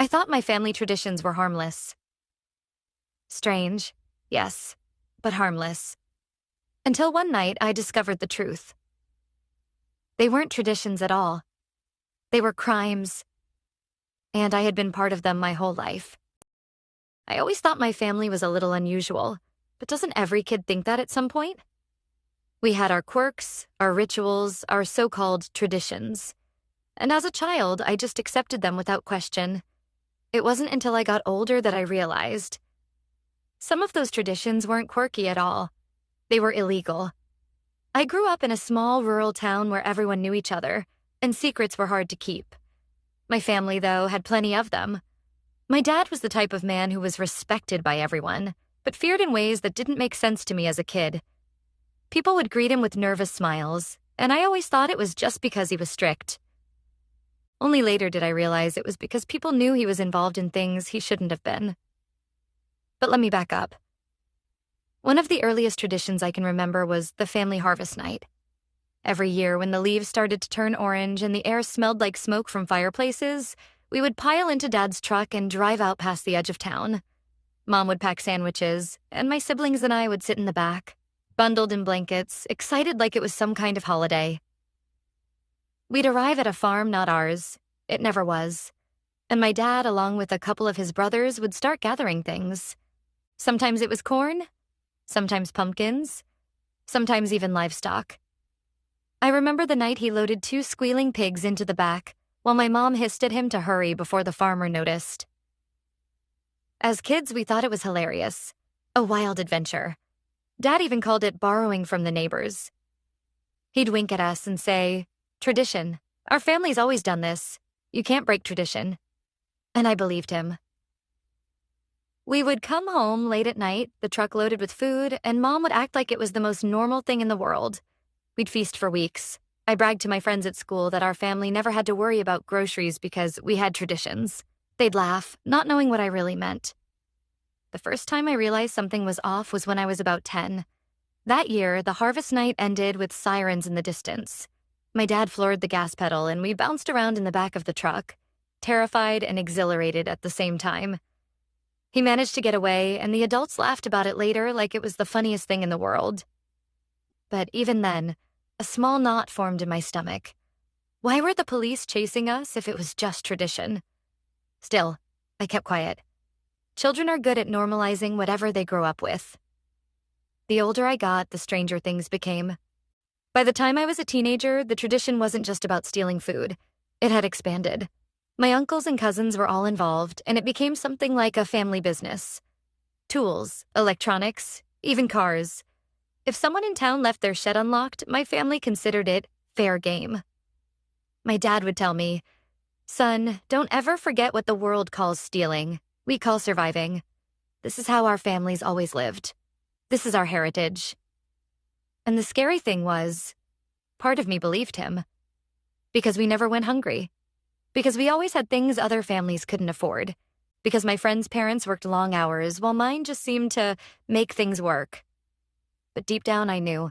I thought my family traditions were harmless. Strange, yes, but harmless. Until one night I discovered the truth. They weren't traditions at all. They were crimes, and I had been part of them my whole life. I always thought my family was a little unusual, but doesn't every kid think that at some point? We had our quirks, our rituals, our so-called traditions. And as a child, I just accepted them without question. It wasn't until I got older that I realized. Some of those traditions weren't quirky at all. They were illegal. I grew up in a small rural town where everyone knew each other, and secrets were hard to keep. My family, though, had plenty of them. My dad was the type of man who was respected by everyone, but feared in ways that didn't make sense to me as a kid. People would greet him with nervous smiles, and I always thought it was just because he was strict. Only later did I realize it was because people knew he was involved in things he shouldn't have been. But let me back up. One of the earliest traditions I can remember was the family harvest night. Every year, when the leaves started to turn orange and the air smelled like smoke from fireplaces, we would pile into Dad's truck and drive out past the edge of town. Mom would pack sandwiches, and my siblings and I would sit in the back, bundled in blankets, excited like it was some kind of holiday. We'd arrive at a farm not ours. It never was. And my dad, along with a couple of his brothers, would start gathering things. Sometimes it was corn, sometimes pumpkins, sometimes even livestock. I remember the night he loaded 2 squealing pigs into the back, while my mom hissed at him to hurry before the farmer noticed. As kids, we thought it was hilarious. A wild adventure. Dad even called it borrowing from the neighbors. He'd wink at us and say, "Tradition. Our family's always done this. You can't break tradition." And I believed him. We would come home late at night, the truck loaded with food, and Mom would act like it was the most normal thing in the world. We'd feast for weeks. I bragged to my friends at school that our family never had to worry about groceries because we had traditions. They'd laugh, not knowing what I really meant. The first time I realized something was off was when I was about 10. That year, the harvest night ended with sirens in the distance. My dad floored the gas pedal and we bounced around in the back of the truck, terrified and exhilarated at the same time. He managed to get away, and the adults laughed about it later like it was the funniest thing in the world. But even then, a small knot formed in my stomach. Why were the police chasing us if it was just tradition? Still, I kept quiet. Children are good at normalizing whatever they grow up with. The older I got, the stranger things became. By the time I was a teenager, the tradition wasn't just about stealing food. It had expanded. My uncles and cousins were all involved, and it became something like a family business. Tools, electronics, even cars. If someone in town left their shed unlocked, my family considered it fair game. My dad would tell me, "Son, don't ever forget what the world calls stealing. We call surviving. This is how our families always lived. This is our heritage." And the scary thing was, part of me believed him. Because we never went hungry. Because we always had things other families couldn't afford. Because my friends' parents worked long hours while mine just seemed to make things work. But deep down, I knew.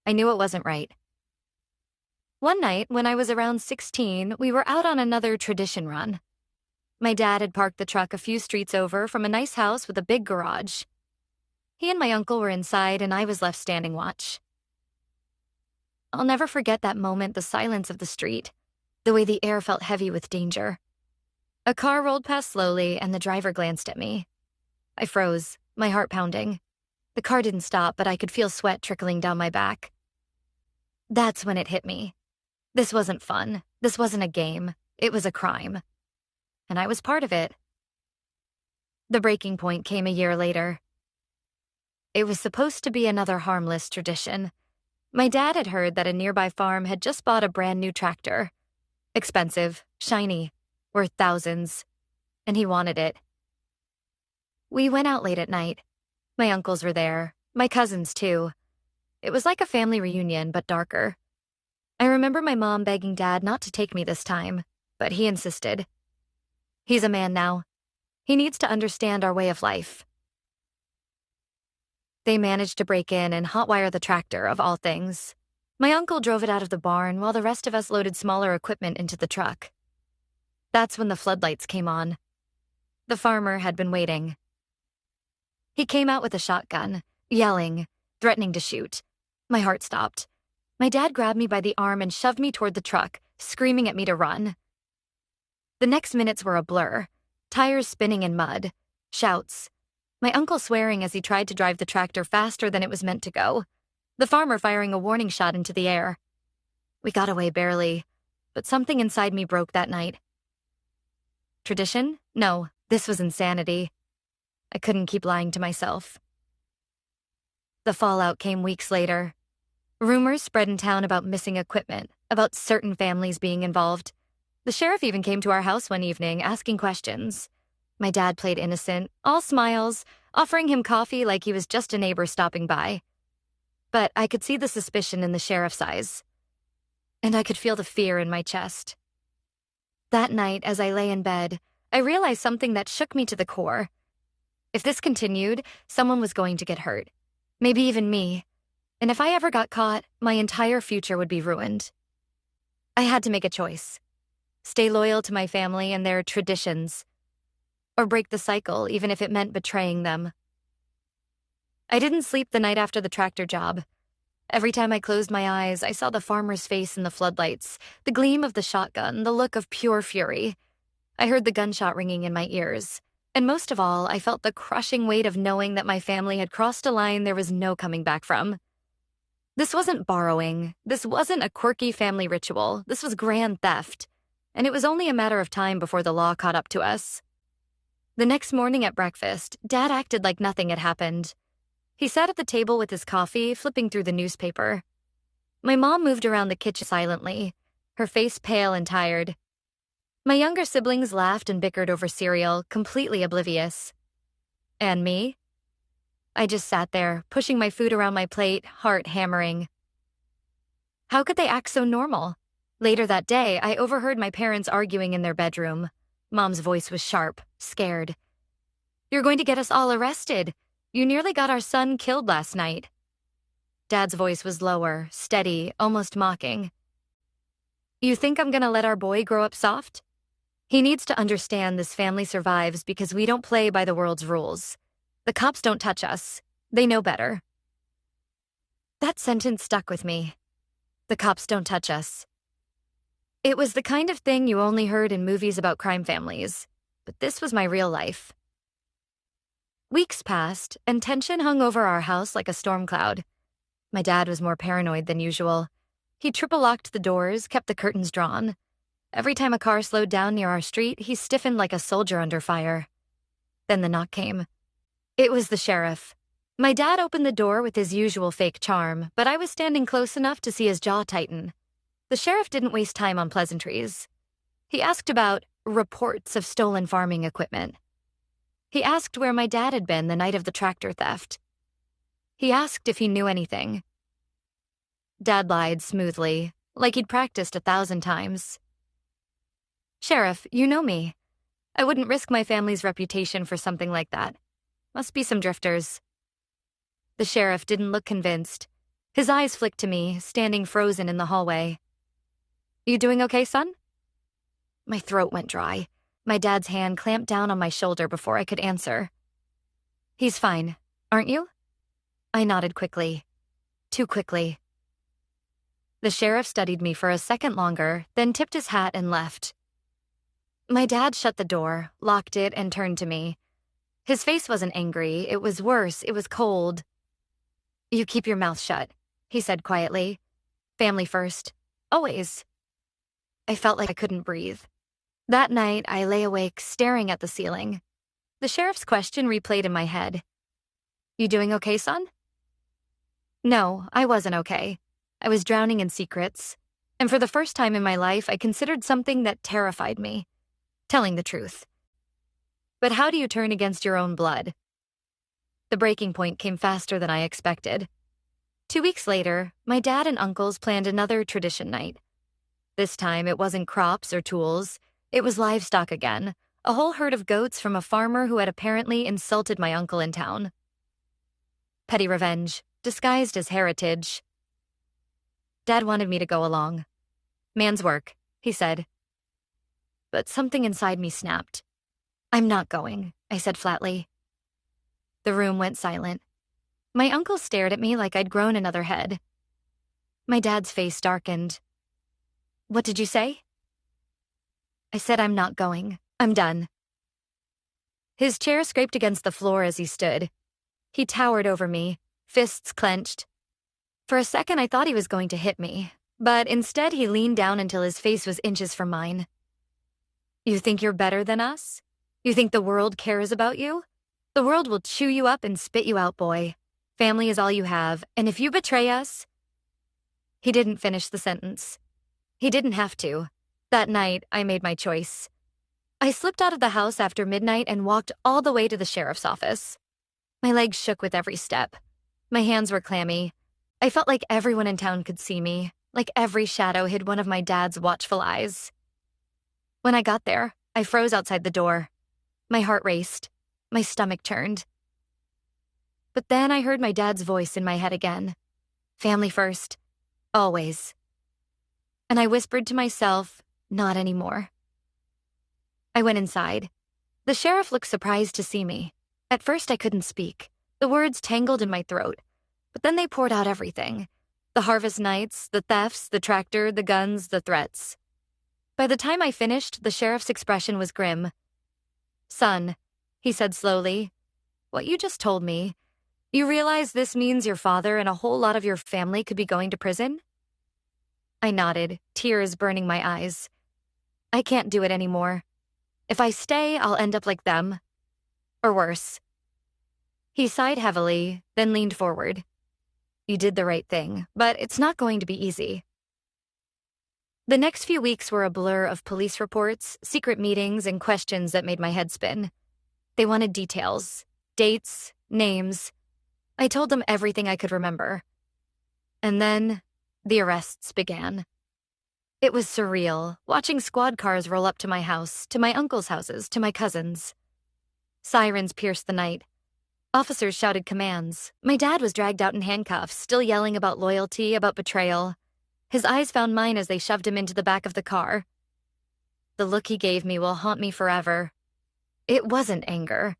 I knew it wasn't right. One night, when I was around 16, we were out on another tradition run. My dad had parked the truck a few streets over from a nice house with a big garage. He and my uncle were inside, and I was left standing watch. I'll never forget that moment, the silence of the street, the way the air felt heavy with danger. A car rolled past slowly, and the driver glanced at me. I froze, my heart pounding. The car didn't stop, but I could feel sweat trickling down my back. That's when it hit me. This wasn't fun. This wasn't a game. It was a crime. And I was part of it. The breaking point came a year later. It was supposed to be another harmless tradition. My dad had heard that a nearby farm had just bought a brand new tractor. Expensive, shiny, worth thousands. And he wanted it. We went out late at night. My uncles were there, my cousins too. It was like a family reunion, but darker. I remember my mom begging Dad not to take me this time, but he insisted. He's a man now. He needs to understand our way of life. They managed to break in and hotwire the tractor, of all things. My uncle drove it out of the barn while the rest of us loaded smaller equipment into the truck. That's when the floodlights came on. The farmer had been waiting. He came out with a shotgun, yelling, threatening to shoot. My heart stopped. My dad grabbed me by the arm and shoved me toward the truck, screaming at me to run. The next minutes were a blur. Tires spinning in mud. Shouts. My uncle swearing as he tried to drive the tractor faster than it was meant to go. The farmer firing a warning shot into the air. We got away barely, but something inside me broke that night. Tradition? No, this was insanity. I couldn't keep lying to myself. The fallout came weeks later. Rumors spread in town about missing equipment, about certain families being involved. The sheriff even came to our house one evening, asking questions. My dad played innocent, all smiles, offering him coffee like he was just a neighbor stopping by. But I could see the suspicion in the sheriff's eyes. And I could feel the fear in my chest. That night, as I lay in bed, I realized something that shook me to the core. If this continued, someone was going to get hurt. Maybe even me. And if I ever got caught, my entire future would be ruined. I had to make a choice. Stay loyal to my family and their traditions. Or break the cycle, even if it meant betraying them. I didn't sleep the night after the tractor job. Every time I closed my eyes, I saw the farmer's face in the floodlights, the gleam of the shotgun, the look of pure fury. I heard the gunshot ringing in my ears. And most of all, I felt the crushing weight of knowing that my family had crossed a line there was no coming back from. This wasn't borrowing. This wasn't a quirky family ritual. This was grand theft. And it was only a matter of time before the law caught up to us. The next morning at breakfast, Dad acted like nothing had happened. He sat at the table with his coffee, flipping through the newspaper. My mom moved around the kitchen silently, her face pale and tired. My younger siblings laughed and bickered over cereal, completely oblivious. And me? I just sat there, pushing my food around my plate, heart hammering. How could they act so normal? Later that day, I overheard my parents arguing in their bedroom. Mom's voice was sharp, scared. "You're going to get us all arrested. You nearly got our son killed last night." Dad's voice was lower, steady, almost mocking. "You think I'm gonna let our boy grow up soft? He needs to understand this family survives because we don't play by the world's rules. The cops don't touch us. They know better." That sentence stuck with me. The cops don't touch us. It was the kind of thing you only heard in movies about crime families, but this was my real life. Weeks passed, and tension hung over our house like a storm cloud. My dad was more paranoid than usual. He triple-locked the doors, kept the curtains drawn. Every time a car slowed down near our street, he stiffened like a soldier under fire. Then the knock came. It was the sheriff. My dad opened the door with his usual fake charm, but I was standing close enough to see his jaw tighten. The sheriff didn't waste time on pleasantries. He asked about reports of stolen farming equipment. He asked where my dad had been the night of the tractor theft. He asked if he knew anything. Dad lied smoothly, like he'd practiced 1,000 times. "Sheriff, you know me. I wouldn't risk my family's reputation for something like that. Must be some drifters." The sheriff didn't look convinced. His eyes flicked to me, standing frozen in the hallway. "You doing okay, son?" My throat went dry. My dad's hand clamped down on my shoulder before I could answer. "He's fine, aren't you?" I nodded quickly. Too quickly. The sheriff studied me for a second longer, then tipped his hat and left. My dad shut the door, locked it, and turned to me. His face wasn't angry. It was worse. It was cold. "You keep your mouth shut," he said quietly. "Family first. Always." I felt like I couldn't breathe. That night, I lay awake, staring at the ceiling. The sheriff's question replayed in my head. "You doing okay, son?" No, I wasn't okay. I was drowning in secrets. And for the first time in my life, I considered something that terrified me. Telling the truth. But how do you turn against your own blood? The breaking point came faster than I expected. 2 weeks later, my dad and uncles planned another tradition night. This time, it wasn't crops or tools. It was livestock again, a whole herd of goats from a farmer who had apparently insulted my uncle in town. Petty revenge, disguised as heritage. Dad wanted me to go along. "Man's work," he said. But something inside me snapped. I'm not going, I said flatly. The room went silent. My uncle stared at me like I'd grown another head. My dad's face darkened. What did you say? I said I'm not going. I'm done. His chair scraped against the floor as he stood. He towered over me, fists clenched. For a second, I thought he was going to hit me, but instead he leaned down until his face was inches from mine. You think you're better than us? You think the world cares about you? The world will chew you up and spit you out, boy. Family is all you have, and if you betray us... He didn't finish the sentence. He didn't have to. That night, I made my choice. I slipped out of the house after midnight and walked all the way to the sheriff's office. My legs shook with every step. My hands were clammy. I felt like everyone in town could see me, like every shadow hid one of my dad's watchful eyes. When I got there, I froze outside the door. My heart raced. My stomach churned. But then I heard my dad's voice in my head again. Family first. Always. And I whispered to myself, not anymore. I went inside. The sheriff looked surprised to see me. At first I couldn't speak. The words tangled in my throat. But then they poured out everything. The harvest nights, the thefts, the tractor, the guns, the threats. By the time I finished, the sheriff's expression was grim. Son, he said slowly, what you just told me, you realize this means your father and a whole lot of your family could be going to prison? I nodded, tears burning my eyes. I can't do it anymore. If I stay, I'll end up like them. Or worse. He sighed heavily, then leaned forward. You did the right thing, but it's not going to be easy. The next few weeks were a blur of police reports, secret meetings, and questions that made my head spin. They wanted details, dates, names. I told them everything I could remember. And then, the arrests began. It was surreal, watching squad cars roll up to my house, to my uncle's houses, to my cousins'. Sirens pierced the night. Officers shouted commands. My dad was dragged out in handcuffs, still yelling about loyalty, about betrayal. His eyes found mine as they shoved him into the back of the car. The look he gave me will haunt me forever. It wasn't anger.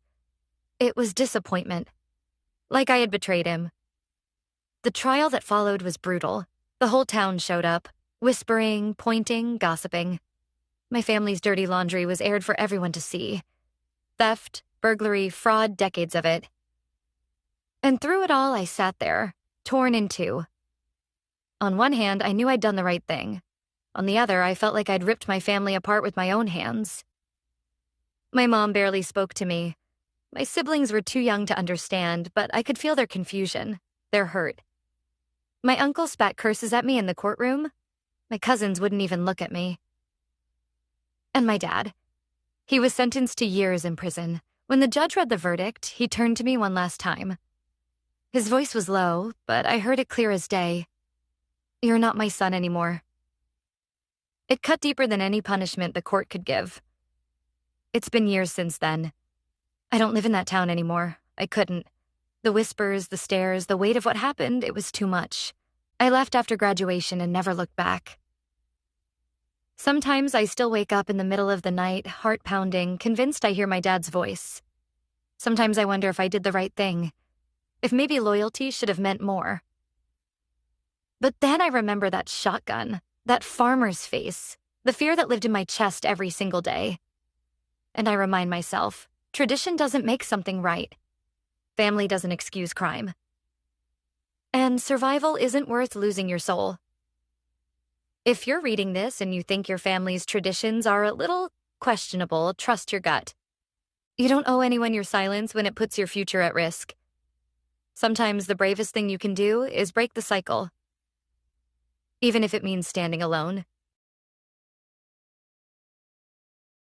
It was disappointment. Like I had betrayed him. The trial that followed was brutal. The whole town showed up, whispering, pointing, gossiping. My family's dirty laundry was aired for everyone to see. Theft, burglary, fraud, decades of it. And through it all, I sat there, torn in two. On one hand, I knew I'd done the right thing. On the other, I felt like I'd ripped my family apart with my own hands. My mom barely spoke to me. My siblings were too young to understand, but I could feel their confusion, their hurt. My uncle spat curses at me in the courtroom. My cousins wouldn't even look at me. And my dad. He was sentenced to years in prison. When the judge read the verdict, he turned to me one last time. His voice was low, but I heard it clear as day. You're not my son anymore. It cut deeper than any punishment the court could give. It's been years since then. I don't live in that town anymore. I couldn't. The whispers, the stares, the weight of what happened, it was too much. I left after graduation and never looked back. Sometimes I still wake up in the middle of the night, heart pounding, convinced I hear my dad's voice. Sometimes I wonder if I did the right thing. If maybe loyalty should have meant more. But then I remember that shotgun, that farmer's face, the fear that lived in my chest every single day. And I remind myself, tradition doesn't make something right. Family doesn't excuse crime. And survival isn't worth losing your soul. If you're reading this and you think your family's traditions are a little questionable, trust your gut. You don't owe anyone your silence when it puts your future at risk. Sometimes the bravest thing you can do is break the cycle. Even if it means standing alone.